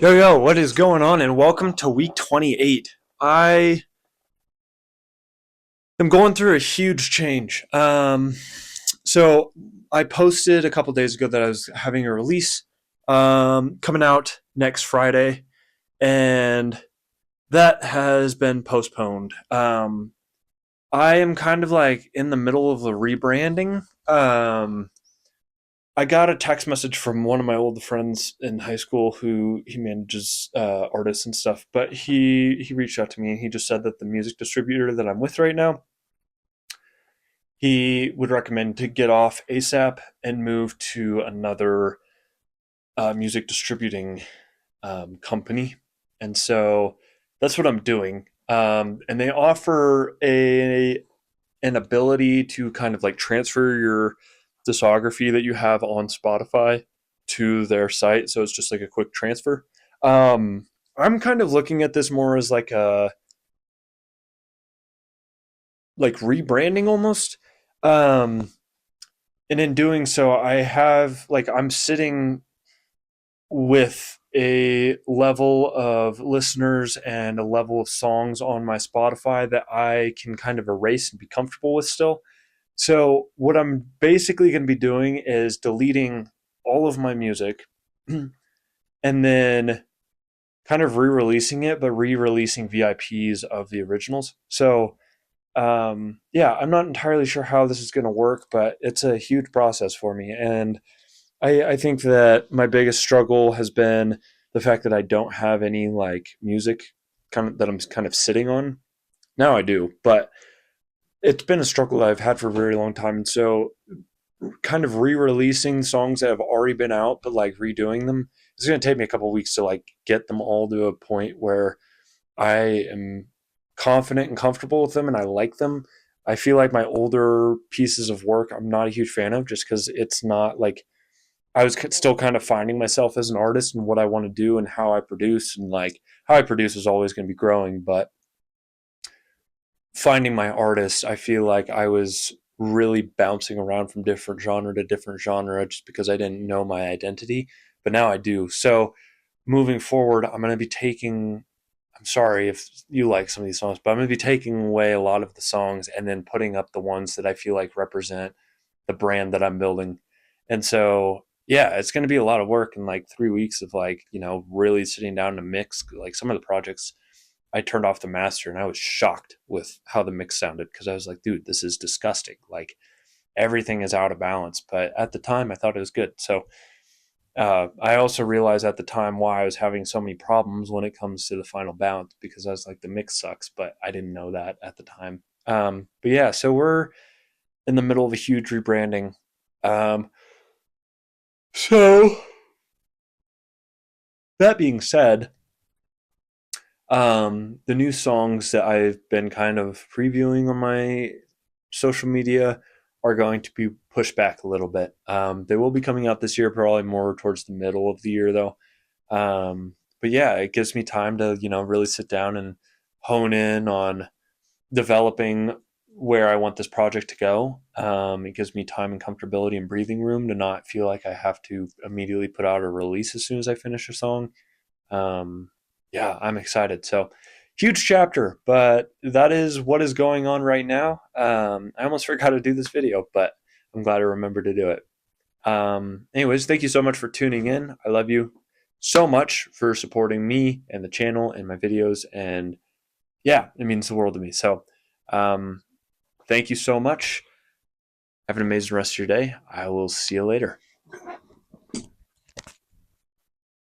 Yo, what is going on? And welcome to week 28. I am going through a huge change. So I posted a couple days ago that I was having a release coming out next Friday, and that has been postponed. I am kind of like in the middle of the rebranding. I got a text message from one of my old friends in high school who he manages artists and stuff, but he reached out to me and he just said that the music distributor that I'm with right now, he would recommend to get off ASAP and move to another music distributing company, and so that's what I'm doing. And they offer a an ability to kind of like transfer your discography that you have on Spotify to their site. So it's just like a quick transfer. I'm kind of looking at this more as like a like rebranding almost. Um, and in doing so, I have like I'm sitting with a level of listeners and a level of songs on my Spotify that I can kind of erase and be comfortable with still. So what I'm basically going to be doing is deleting all of my music and then kind of re-releasing it, but re-releasing VIPs of the originals. So yeah, I'm not entirely sure how this is going to work, but it's a huge process for me. And I think that my biggest struggle has been the fact that I don't have any like music kind of that I'm kind of sitting on. Now I do, but it's been a struggle that I've had for a very long time. And so kind of re-releasing songs that have already been out, but like redoing them, it's going to take me a couple of weeks to like get them all to a point where I am confident and comfortable with them and I like them. I feel like my older pieces of work I'm not a huge fan of just because it's not like I was still kind of finding myself as an artist and what I want to do and how I produce, and like how I produce is always going to be growing, but finding my artist, I feel like I was really bouncing around from different genre to different genre just because I didn't know my identity, but now I do. So moving forward, I'm going to be taking, I'm sorry if you like some of these songs, but I'm going to be taking away a lot of the songs and then putting up the ones that I feel like represent the brand that I'm building. And so, yeah, it's going to be a lot of work in like 3 weeks of like, really sitting down to mix like some of the projects. I turned off the master and I was shocked with how the mix sounded because I was like, dude, this is disgusting. Like everything is out of balance. But at the time, I thought it was good. So I also realized at the time why I was having so many problems when it comes to the final balance because I was like, the mix sucks, but I didn't know that at the time. But yeah, so we're in the middle of a huge rebranding. Um, so that being said, the new songs that I've been kind of previewing on my social media are going to be pushed back a little bit. They will be coming out this year, probably more towards the middle of the year, though. But yeah, it gives me time to really sit down and hone in on developing where I want this project to go. It gives me time and comfortability and breathing room to not feel like I have to immediately put out a release as soon as I finish a song. Um, yeah, I'm excited. So huge chapter, but that is what is going on right now. I almost forgot to do this video, but I'm glad I remembered to do it. Anyways, thank you so much for tuning in. I love you so much for supporting me and the channel and my videos. And yeah, it means the world to me. So um, thank you so much. Have an amazing rest of your day. I will see you later.